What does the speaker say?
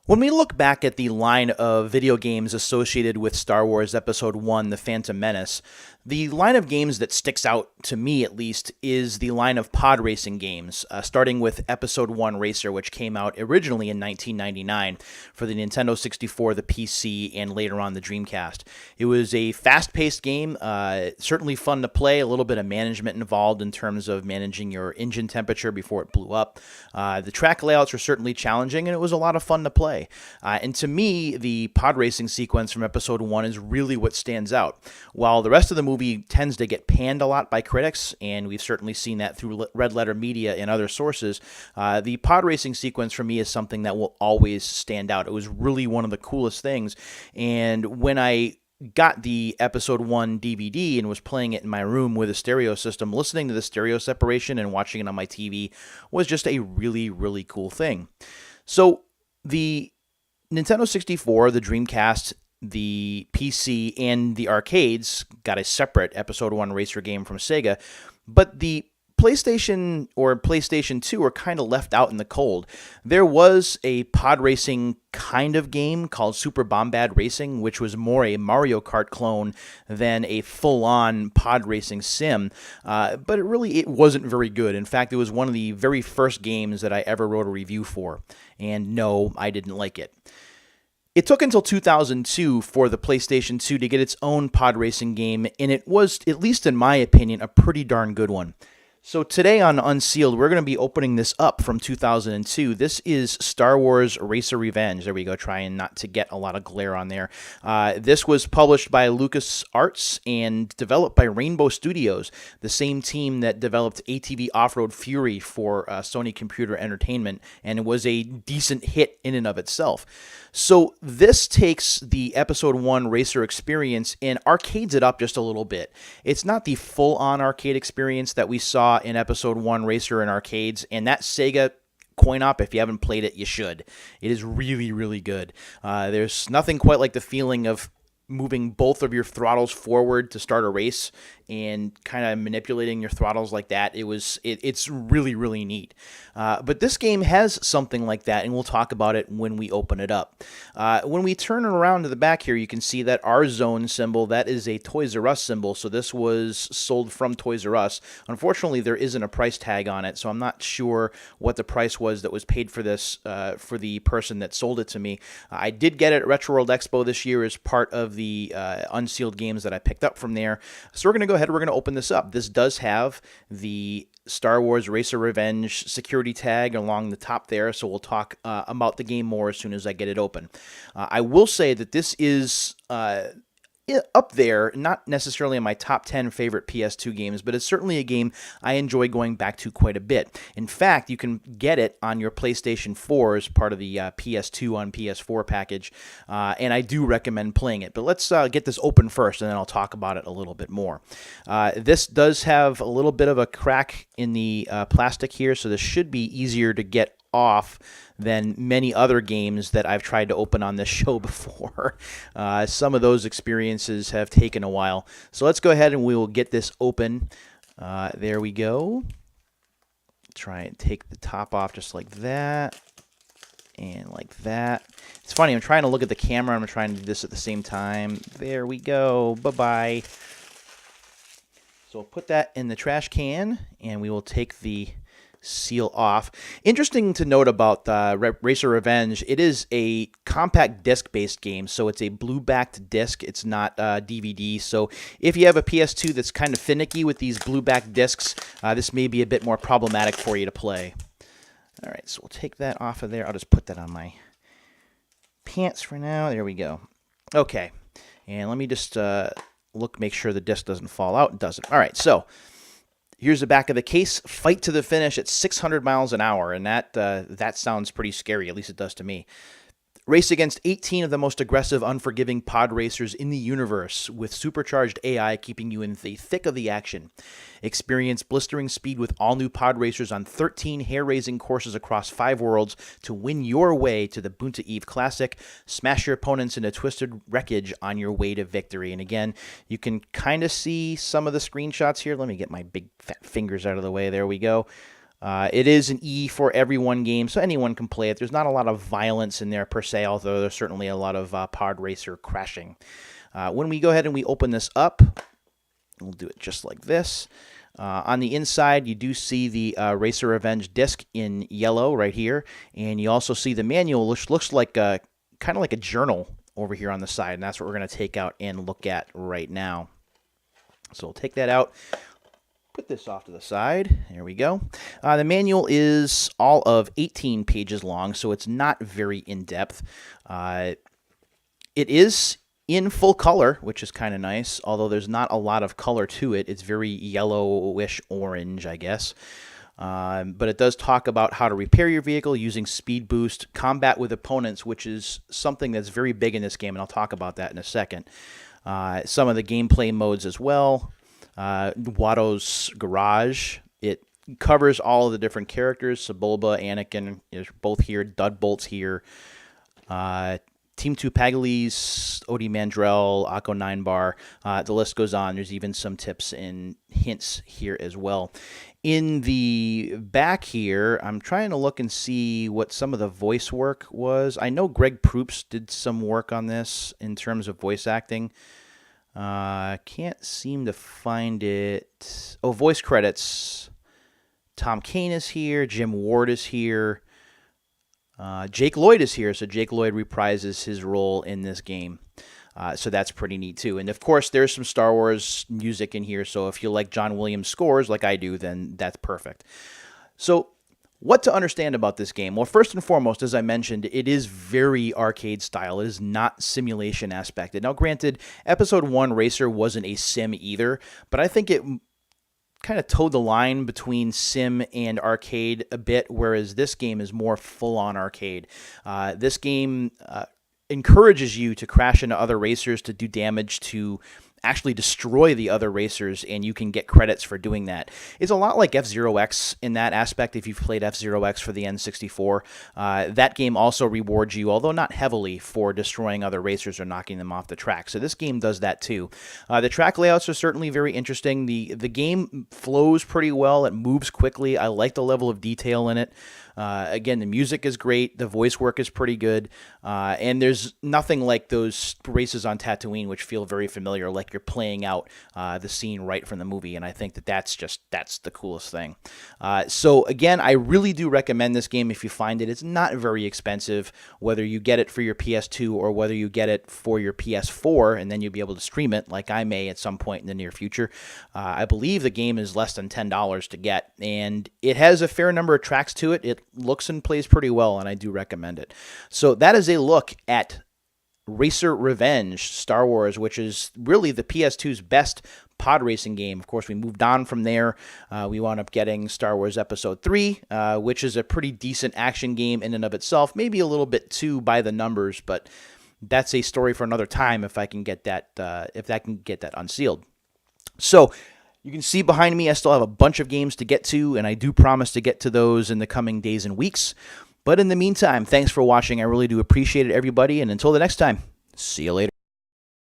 When we look back at the line of video games associated with Star Wars Episode 1, The Phantom Menace, the line of games that sticks out, to me at least, is the line of pod racing games, starting with Episode 1 Racer, which came out originally in 1999 for the Nintendo 64, the PC, and later on the Dreamcast. It was a fast-paced game, certainly fun to play, a little bit of management involved in terms of managing your engine temperature before it blew up. The track layouts were certainly challenging, and it was a lot of fun to play. And to me, the pod racing sequence from Episode 1 is really what stands out. While the rest of the movie tends to get panned a lot by critics, and we've certainly seen that through Red Letter Media and other sources, the pod racing sequence for me is something that will always stand out. It was really one of the coolest things. And when I got the Episode 1 DVD and was playing it in my room with a stereo system, listening to the stereo separation and watching it on my TV was just a really, really cool thing. So the Nintendo 64, the Dreamcast, the PC, and the arcades got a separate Episode 1 Racer game from Sega, but the PlayStation or PlayStation 2 are kind of left out in the cold. There was a pod racing kind of game called Super Bombad Racing, which was more a Mario Kart clone than a full-on pod racing sim, but it wasn't very good. In fact, it was one of the very first games that I ever wrote a review for, and no, I didn't like it. It took until 2002 for the PlayStation 2 to get its own pod racing game, and it was, at least in my opinion, a pretty darn good one. So today on Unsealed, we're going to be opening this up from 2002. This is Star Wars Racer Revenge. There we go, trying not to get a lot of glare on there. This was published by LucasArts and developed by Rainbow Studios, the same team that developed ATV Off-Road Fury for Sony Computer Entertainment, and it was a decent hit in and of itself. So this takes the Episode 1 Racer experience and arcades it up just a little bit. It's not the full-on arcade experience that we saw in Episode 1 Racer in arcades, and that Sega coin-op, if you haven't played it, you should. It is really, really good. There's nothing quite like the feeling of moving both of your throttles forward to start a race and kind of manipulating your throttles like that. It's really, really neat. But this game has something like that, and we'll talk about it when we open it up. When we turn it around to the back here, you can see that R Zone symbol, that is a Toys R Us symbol, so this was sold from Toys R Us. Unfortunately, there isn't a price tag on it, so I'm not sure what the price was that was paid for this for the person that sold it to me. I did get it at Retro World Expo this year as part of the Unsealed games that I picked up from there. So we're going to go ahead, we're going to open this up. This does have the Star Wars Racer Revenge security tag along the top there, so we'll talk about the game more as soon as I get it open. I will say that this is up there, not necessarily in my top 10 favorite PS2 games, but it's certainly a game I enjoy going back to quite a bit. In fact, you can get it on your PlayStation 4 as part of the PS2 on PS4 package, and I do recommend playing it. But let's get this open first, and then I'll talk about it a little bit more. This does have a little bit of a crack in the plastic here, so this should be easier to get off than many other games that I've tried to open on this show before. Some of those experiences have taken a while. So let's go ahead and we will get this open. There we go. Try and take the top off just like that. And like that. It's funny, I'm trying to look at the camera. I'm trying to do this at the same time. There we go. Bye-bye. So we'll put that in the trash can, and we will take the seal off. Interesting to note about Racer Revenge, it is a compact disc-based game, so it's a blue-backed disc. It's not DVD, so if you have a PS2 that's kind of finicky with these blue-backed discs, this may be a bit more problematic for you to play. All right, so we'll take that off of there. I'll just put that on my pants for now. There we go. Okay, and let me just make sure the disc doesn't fall out. It doesn't. All right, so here's the back of the case. Fight to the finish at 600 miles an hour, and that sounds pretty scary. At least it does to me. Race against 18 of the most aggressive, unforgiving pod racers in the universe, with supercharged AI keeping you in the thick of the action. Experience blistering speed with all-new pod racers on 13 hair-raising courses across 5 worlds to win your way to the Bunta Eve Classic. Smash your opponents into twisted wreckage on your way to victory. And again, you can kind of see some of the screenshots here. Let me get my big fat fingers out of the way. There we go. It is an E for everyone game, so anyone can play it. There's not a lot of violence in there per se, although there's certainly a lot of pod racer crashing. When we go ahead and we open this up, we'll do it just like this. On the inside, you do see the Racer Revenge disc in yellow right here, and you also see the manual, which looks like kind of like a journal over here on the side, and that's what we're going to take out and look at right now. So we'll take that out. Put this off to the side. There we go. The manual is all of 18 pages long, so it's not very in-depth. It is in full color, which is kind of nice, although there's not a lot of color to it. It's very yellowish orange, I guess. But it does talk about how to repair your vehicle using speed boost, combat with opponents, which is something that's very big in this game, and I'll talk about that in a second. Some of the gameplay modes as well. Watto's Garage. It covers all of the different characters. Sebulba, Anakin is both here. Dudbolt's here. Team 2 Paglis, Odie Mandrell, Akko 9-Bar. The list goes on. There's even some tips and hints here as well. In the back here, I'm trying to look and see what some of the voice work was. I know Greg Proops did some work on this in terms of voice acting. Can't seem to find it. Oh, voice credits. Tom Kane is here. Jim Ward is here. Jake Lloyd is here, so Jake Lloyd reprises his role in this game. So that's pretty neat, too. And, of course, there's some Star Wars music in here, so if you like John Williams scores like I do, then that's perfect. So what to understand about this game? Well, first and foremost, as I mentioned, it is very arcade style. It is not simulation aspected. Now, granted, Episode 1 Racer wasn't a sim either, but I think it kind of towed the line between sim and arcade a bit, whereas this game is more full-on arcade. This game encourages you to crash into other racers to do damage, to actually destroy the other racers, and you can get credits for doing that. It's a lot like F-Zero X in that aspect if you've played F-Zero X for the N64. That game also rewards you, although not heavily, for destroying other racers or knocking them off the track. So this game does that too. The track layouts are certainly very interesting. The game flows pretty well. It moves quickly. I like the level of detail in it. Again, the music is great. The voice work is pretty good. And there's nothing like those races on Tatooine, which feel very familiar, like you're playing out the scene right from the movie. And I think that that's the coolest thing. So again, I really do recommend this game if you find it. It's not very expensive, whether you get it for your PS2 or whether you get it for your PS4, and then you'll be able to stream it like I may at some point in the near future. I believe the game is less than $10 to get, and it has a fair number of tracks to it. It looks and plays pretty well, and I do recommend it. So that is a look at Racer Revenge Star Wars, which is really the PS2's best pod racing game. Of course, we moved on from there. We wound up getting Star Wars Episode 3, which is a pretty decent action game in and of itself. Maybe a little bit too by the numbers, but that's a story for another time if I can get that, unsealed. So you can see behind me I still have a bunch of games to get to, and I do promise to get to those in the coming days and weeks. But in the meantime, thanks for watching. I really do appreciate it, everybody. And until the next time, see you later.